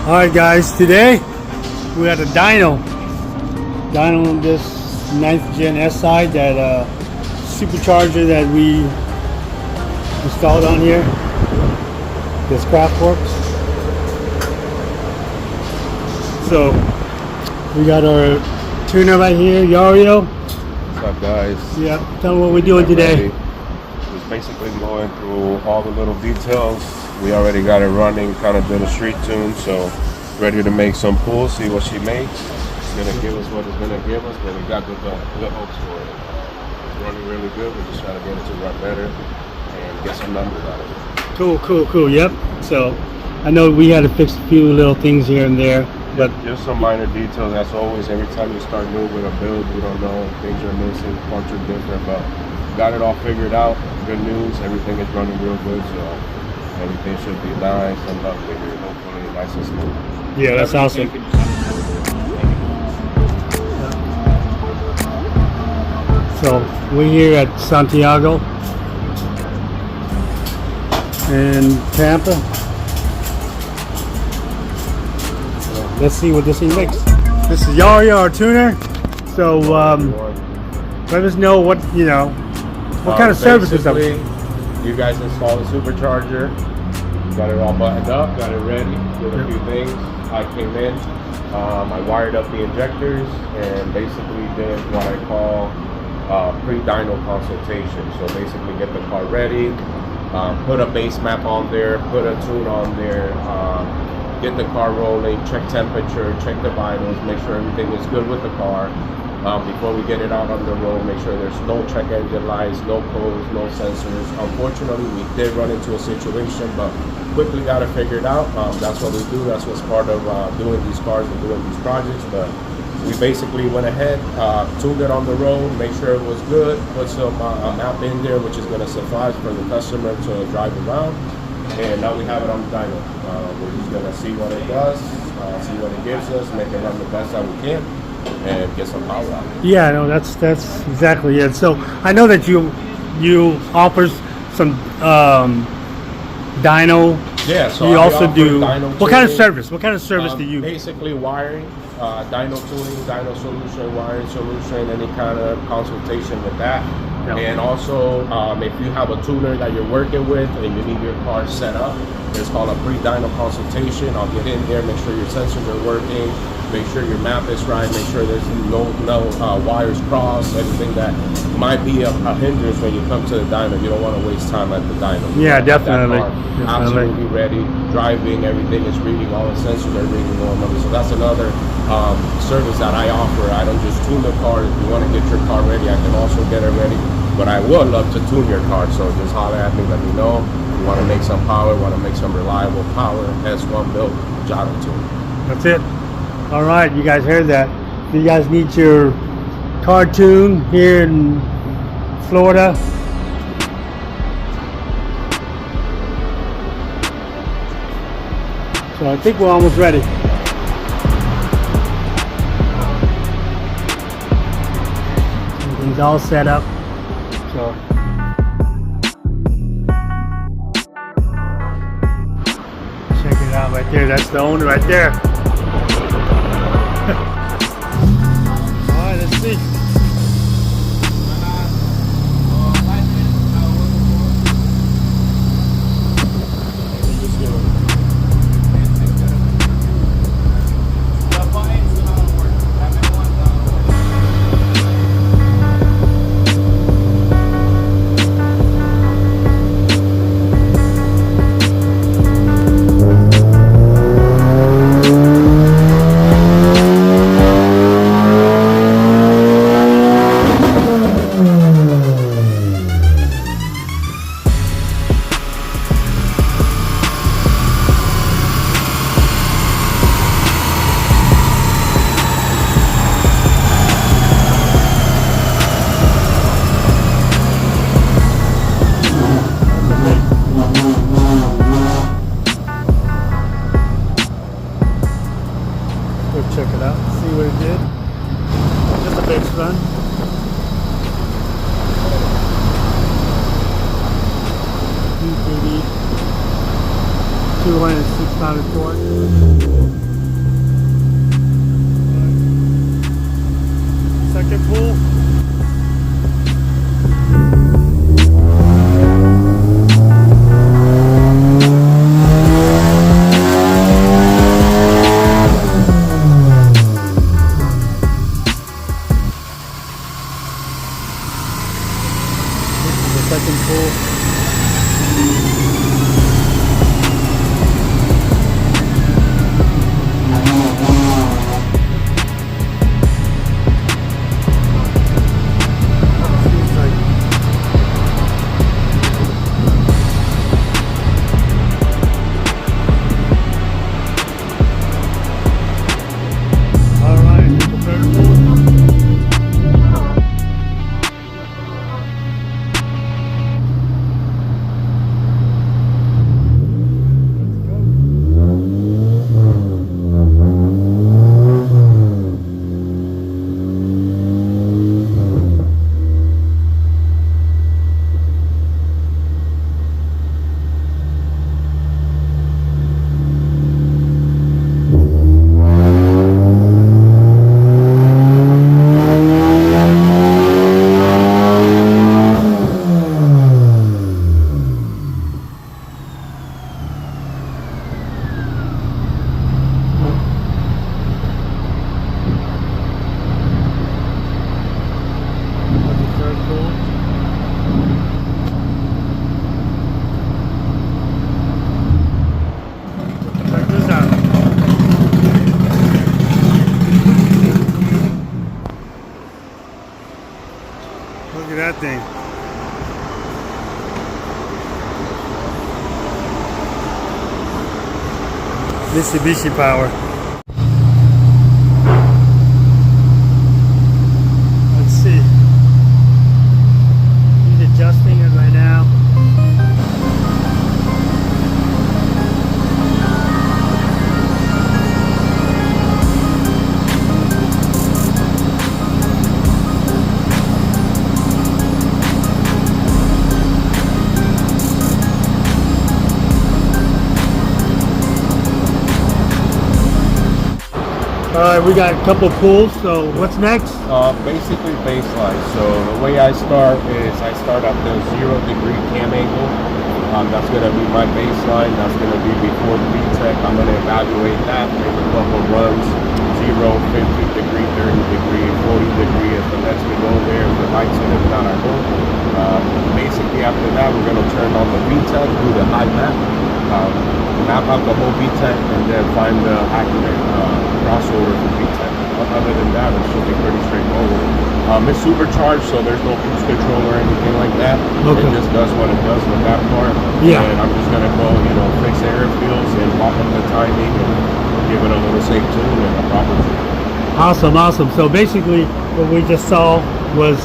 Alright guys, today we at a Dyno. This 9th Gen SI, that supercharger that we installed on here. This Craftworks. So we got our tuner right here, Yariel. What's up guys? Yep, tell them what we're doing today. Just basically going through all the little details. We already got it running, kind of did a street tune, so ready to make some pulls, see what she makes. It's gonna give us what it's gonna give us, but we got good hopes for it. It's running really good. We're just trying to get it to run better and get some numbers out of it. Cool. Yep. So I know we had to fix a few little things here and there, but just some minor details. As always, every time you start new with a build, we don't know, things are missing, parts are different, but got it all figured out. Good news, everything is running real good, so everything should be nice and lovely here, hopefully nice and smooth. yeah, that's awesome. So we're here at Santiago in Tampa. So let's see what this thing makes. This is Yariel, our tuner. So let us know what kind of service is up. You guys installed a supercharger, got it all buttoned up, got it ready, did a few things. I came in, I wired up the injectors, and basically did what I call pre-dyno consultation. So basically get the car ready, put a base map on there, put a tune on there, get the car rolling, check temperature, check the vitals, make sure everything is good with the car. Before we get it out on the road, make sure there's no check engine lights, no codes, no sensors. Unfortunately, we did run into a situation, but quickly got it figured out. That's what we do. That's what's part of doing these cars and doing these projects. But we basically went ahead, tuned it on the road, make sure it was good, put some map in there, which is going to suffice for the customer to drive around. And now we have it on the dyno. We're just going to see what it does, see what it gives us, make it run the best that we can, and get some power out of it. Yeah, no, that's exactly it. So I know that you offer some dyno. Yeah, so you also do what kind of service? What kind of service do you? Basically wiring, dyno tuning, dyno solution, wiring solution, any kind of consultation with that. Yep. And also, if you have a tuner that you're working with and you need your car set up, it's called a pre-dyno consultation. I'll get in there, make sure your sensors are working, make sure your map is right, make sure there's no wires crossed, anything that might be a hindrance when you come to the dyno. You don't want to waste time at the dyno. Yeah, definitely. Absolutely ready, driving, everything is reading, all the sensors are reading normally. So that's another service that I offer. I don't just tune the car. If you want to get your car ready, I can also get it ready. But I would love to tune your car, so just holler at me, let me know. You want to make some power, want to make some reliable power, S1 built Jotto tune. That's it. All right, you guys heard that. If you guys need your car tuned here in Florida, so I think we're almost ready. Everything's all set up. So check it out right there. That's the owner right there. Alright, let's see. Check it out, see what it did. Just a base run. 230, 206 pound torque. Second pull. This is the second pull. Look at that thing. Mitsubishi power. Let's see. He's adjusting it right now. Alright, we got a couple pulls, so what's next? Basically baseline. So the way I start is I start at the 0 degree cam angle. That's going to be my baseline. That's going to be before the VTEC. I'm going to evaluate that, make a couple runs, 0, 50 degree, 30 degree, 40 degree. If it lets me go there, if the lights in, if not, I go. Basically after that, we're going to turn on the VTEC, do the high map. Map out the whole VTEC and then find the accurate crossover for VTEC. Other than that, it should be pretty straightforward. It's supercharged, so there's no cruise control or anything like that. Okay. It just does what it does with that part. Yeah. And I'm just gonna go, fix the air fields and lock up the timing and give it a little safe tune and a proper tune. Awesome, awesome. So basically, what we just saw was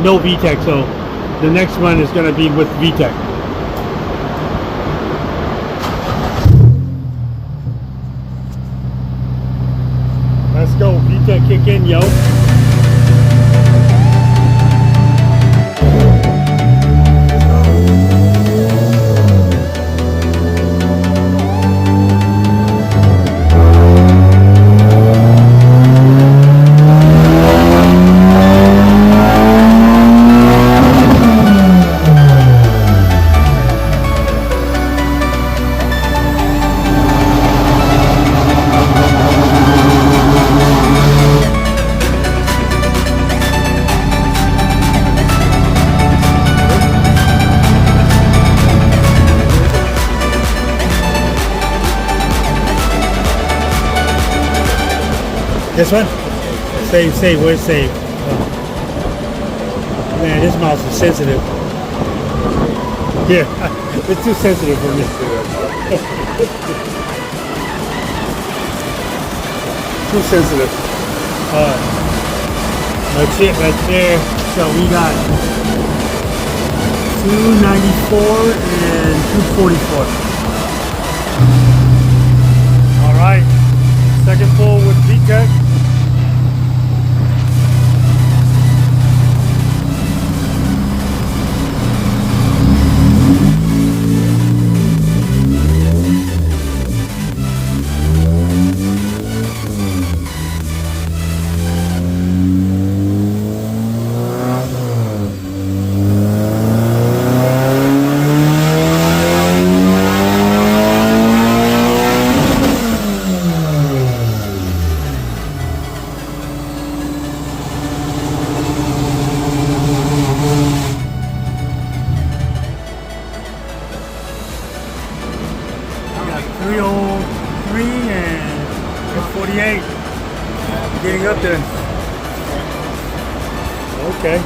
no VTEC. So the next one is gonna be with VTEC. Let's go, VTEC kick in, yo. This one? Save, where's save? Oh. Man, this mouse is sensitive. Here, it's too sensitive for me. Too sensitive. That's it right there. So we got 294 and 244. All right, second pull with VTEC. 248. Getting up there. Okay.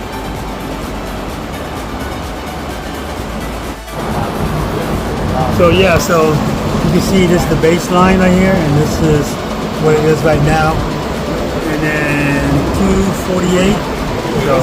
So yeah, so you can see this is the baseline right here, and this is what it is right now. And then 248. So,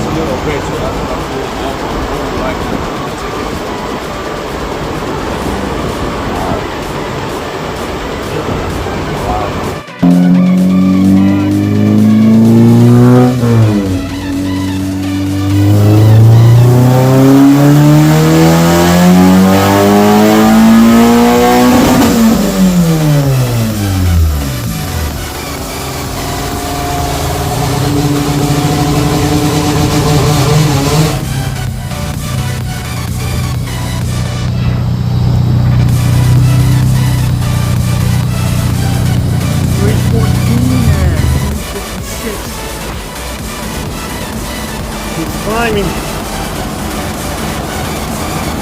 climbing.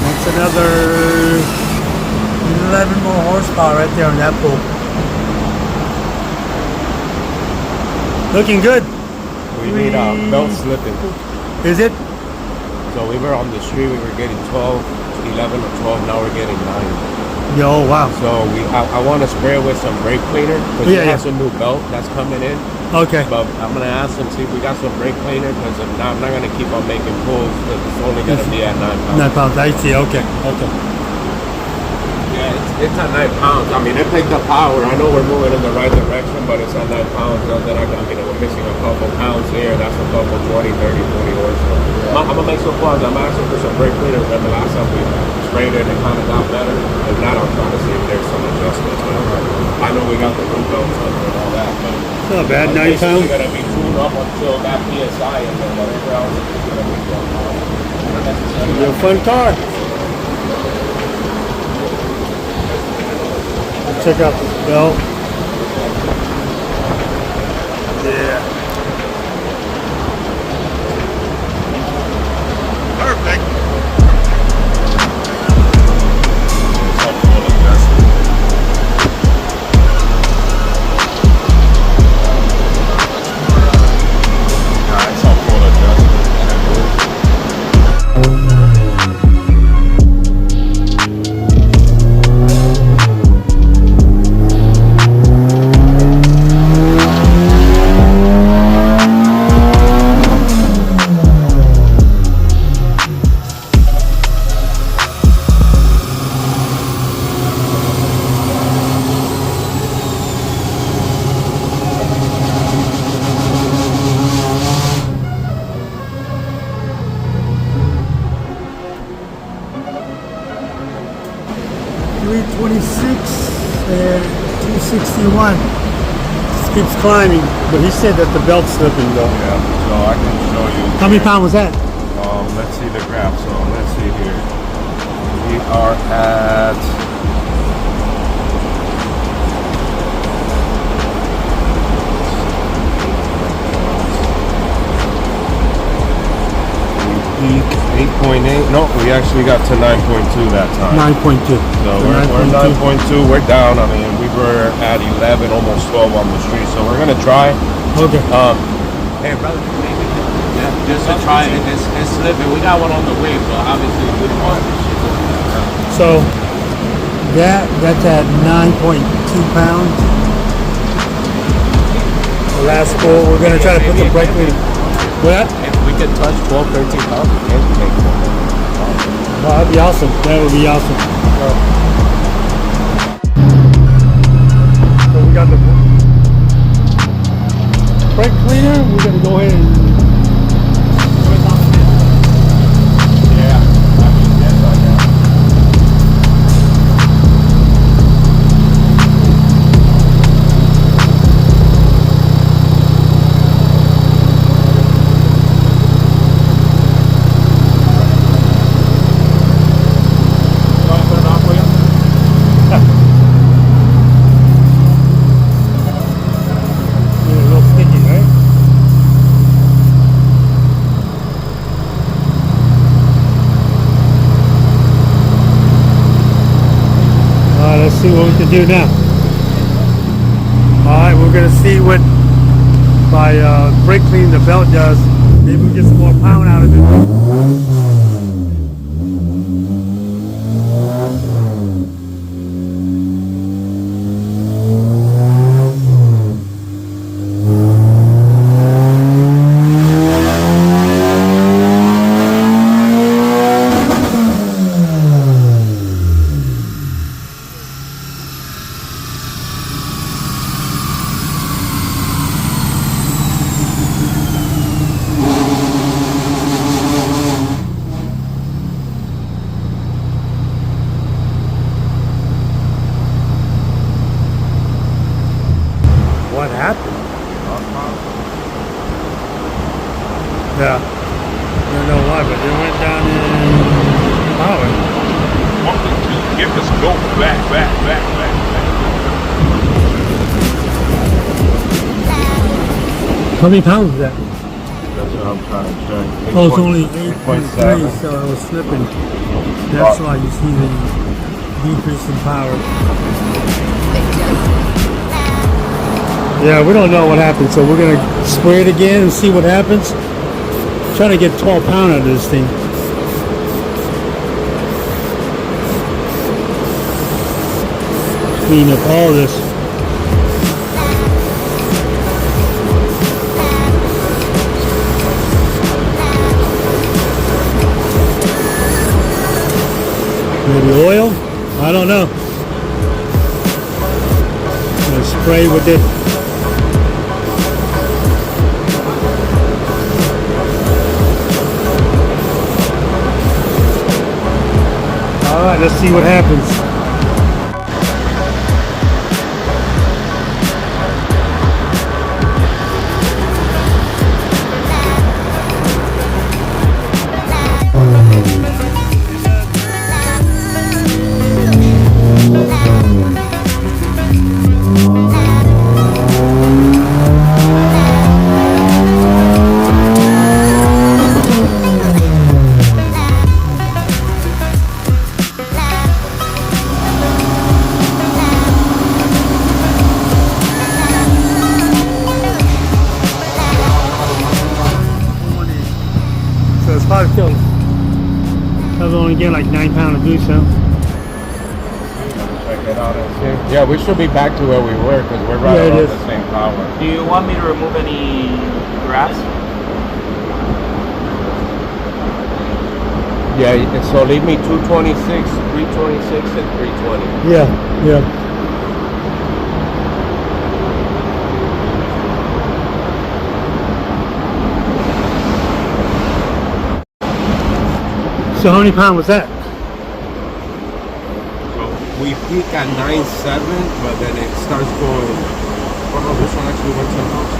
That's another 11 more horsepower right there on that pull. Looking good. We need belt slipping. Is it? So we were on the street, we were getting 12, 11 or 12, now we're getting 9. Yo, wow. So I want to spray it with some brake cleaner because it has a new belt that's coming in. Okay. But I'm going to ask them, see if we got some brake cleaner because I'm not going to keep on making pulls because it's only going to be at 9 pounds. 9 pounds, I see, okay. Okay. Yeah, it's at 9 pounds. I mean, it picked up power. I know we're moving in the right direction, but it's at 9 pounds. Then we're missing a couple pounds here. That's a couple 20, 30, 40 horsepower. I'm going to make some calls. I'm asking for some brake cleaner. Remember last time we sprayed it and it kind of got better? If not, I'm trying to see if there's some adjustments. I know we got the root belts under and all that, but it's not bad, 9 pounds. It's going to be tuned up until that PSI and then whatever else is going to be going on. It'll be a fun car. Check out this belt. Yeah. Perfect. And 261. Just keeps climbing, but he said that the belt's slipping though. Yeah, so I can show you. How many pounds was that? Let's see the graph. So let's see here. We are at peak 8.8. No, we actually got to 9.2 that time. 9.2. So we're 9.2. We're down. I mean, we were at 11, almost 12 on the street. So we're gonna try. Okay. Hey, brother, maybe just to try it. It's slipping. We got one on the way, but obviously we don't want this shit. So that's at 9.2 pounds. The last pull, we're gonna try to put the brake lead. What? If we could touch 12, 13 pounds, we can make it. Well, that'd be awesome. That would be awesome. So we got the brake cleaner. We're gonna go ahead and see what we can do now. All right, we're gonna see what by brake cleaning the belt does. Maybe we get some more pound out of it. What happened? Yeah. I don't know why, but they went down in power. 1 to 2, give us go back. How many pounds is that? That's what I'm trying to check. Oh, it's only 8.3, so I was slipping. That's why you see the decrease in power. Yeah, we don't know what happened, so we're gonna spray it again and see what happens. Trying to get 12 pound out of this thing. Clean up all this. Maybe oil? I don't know. I'm gonna spray with it. Alright, let's see what happens. Probably still, probably only get like 9 pounds of do so. Check it out and see. Yeah, we should be back to where we were because we're right around the same power. Do you want me to remove any grass? Yeah, so leave me 226, 326, and 320. Yeah. So how many pounds was that? So we peak at 9.7, but then it starts going. Oh no, this one actually went 10 pounds.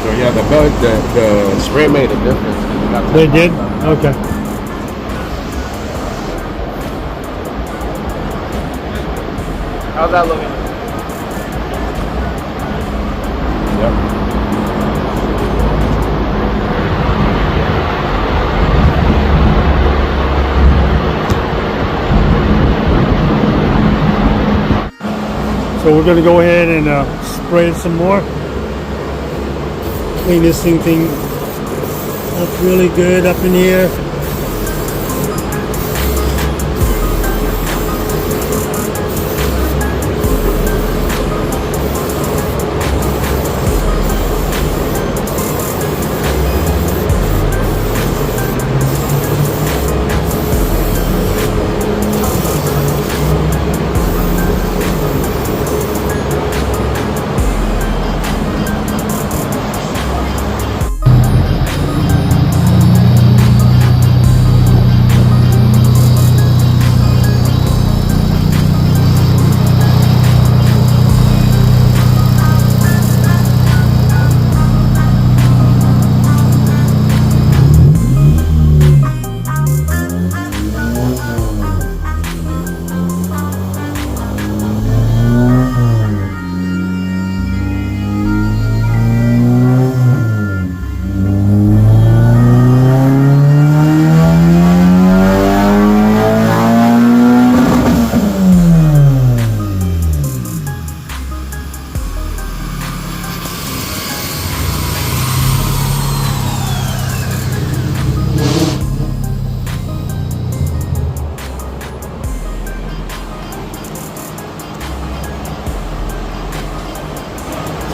So yeah, the spray made a difference. They did? Okay. How's that looking? Yep. So we're going to go ahead and spray it some more. Clean this thing up really good up in here.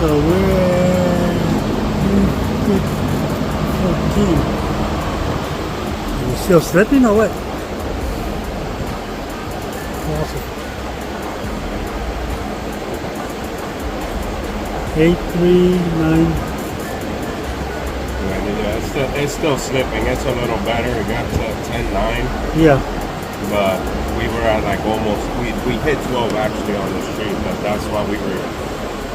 So we're at 14. Are we still slipping or what? Awesome. 839. Yeah, it's still slipping. It's a little better. It got to 10.9. Yeah. But we were at like almost, we hit 12 actually on the street, but that's what we were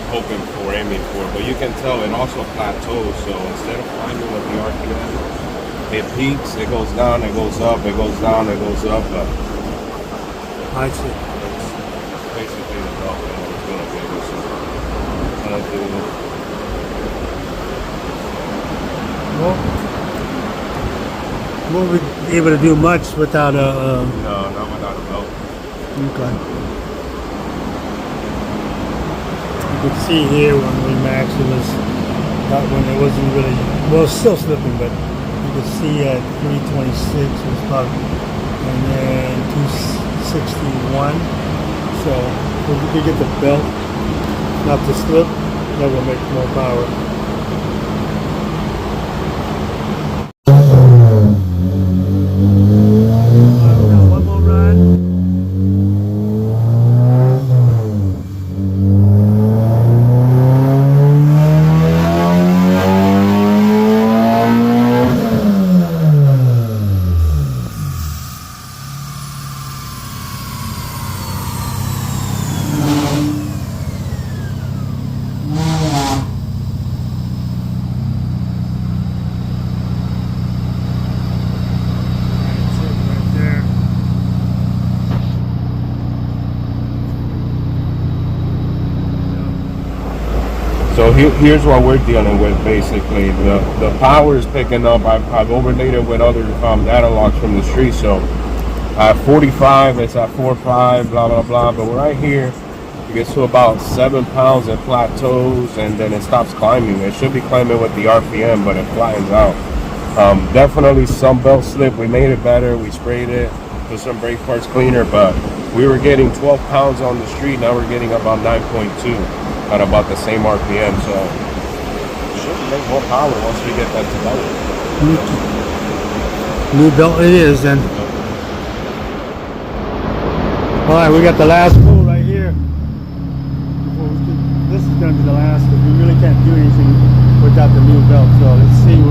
hoping for, aiming for. But you can tell it also plateaus, so instead of climbing with the RPM, it peaks, it goes down, it goes up, it goes down, it goes up. But I see. it's basically the belt that it's going to give us. Well, won't be able to do much without a. No, not without a belt. Okay. You could see here when we maxed it was not when it wasn't really well, still slipping, but you could see at 326 was about, and then 261. So if we could get the belt not to slip, that will make more power. One more run. So here's what we're dealing with basically. The power is picking up. I've overlaid it with other data logs from the street. So at 45, it's at 4.5, blah, blah, blah. But right here, it gets to about 7 pounds, it plateaus, and then it stops climbing. It should be climbing with the RPM, but it flattens out. Definitely some belt slip. We made it better. We sprayed it, put some brake parts cleaner, but we were getting 12 pounds on the street. Now we're getting about 9.2 at about the same RPM. So it should make more power once we get that together. New belt it is then. Alright, we got the last pull right here. This is going to be the last because we really can't do anything without the new belt. So let's see.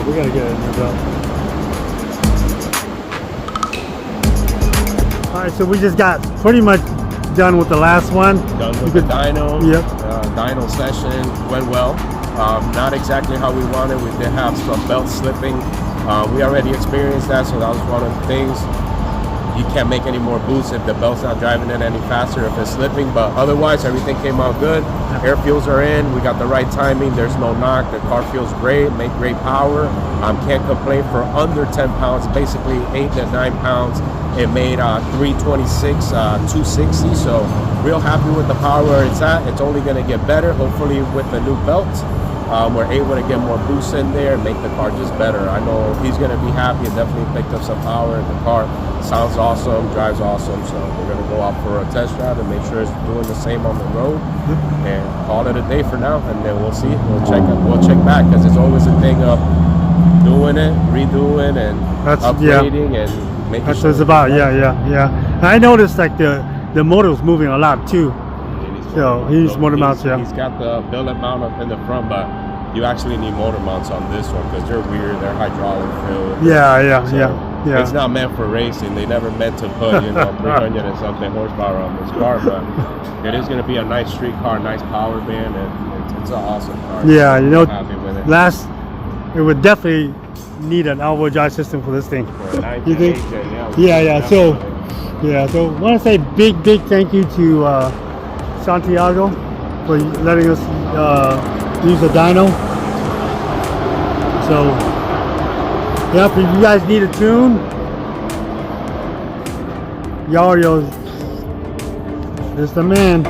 We gotta get a new belt. Alright, so we just got pretty much done with the last one. Done with the dyno. Yep. Dyno session went well. Not exactly how we wanted. We did have some belt slipping. We already experienced that, so that was one of the things. You can't make any more boosts if the belt's not driving it any faster, if it's slipping, but otherwise everything came out good. Air fuels are in, we got the right timing, there's no knock, the car feels great, make great power. Can't complain for under 10 pounds, basically 8 to 9 pounds. It made 326, 260, so real happy with the power where it's at. It's only gonna get better, hopefully with the new belt. We're able to get more boosts in there and make the car just better. I know he's going to be happy. It definitely picked up some power. The car sounds awesome, drives awesome. So we're going to go out for a test drive and make sure it's doing the same on the road and call it a day for now. And then we'll see. We'll check back because it's always a thing of doing it, redoing, and upgrading and making that's sure what it's about. Yeah. I noticed like the motor was moving a lot too. So he's motor mounts, yeah. He's got the billet mount up in the front, but you actually need motor mounts on this one because they're weird. They're hydraulic filled. Yeah. So Yeah. It's not meant for racing. They never meant to put 300 and something horsepower on this car, but it is going to be a nice street car, nice power band, and it's an awesome car. Yeah, you know, I'm happy with it. it would definitely need an all-wheel drive system for this thing. For a You think? 1988, Yeah. So, definitely. so I want to say big thank you to Santiago for letting us use the dyno. So, yeah, if you guys need a tune, Yariel is the man.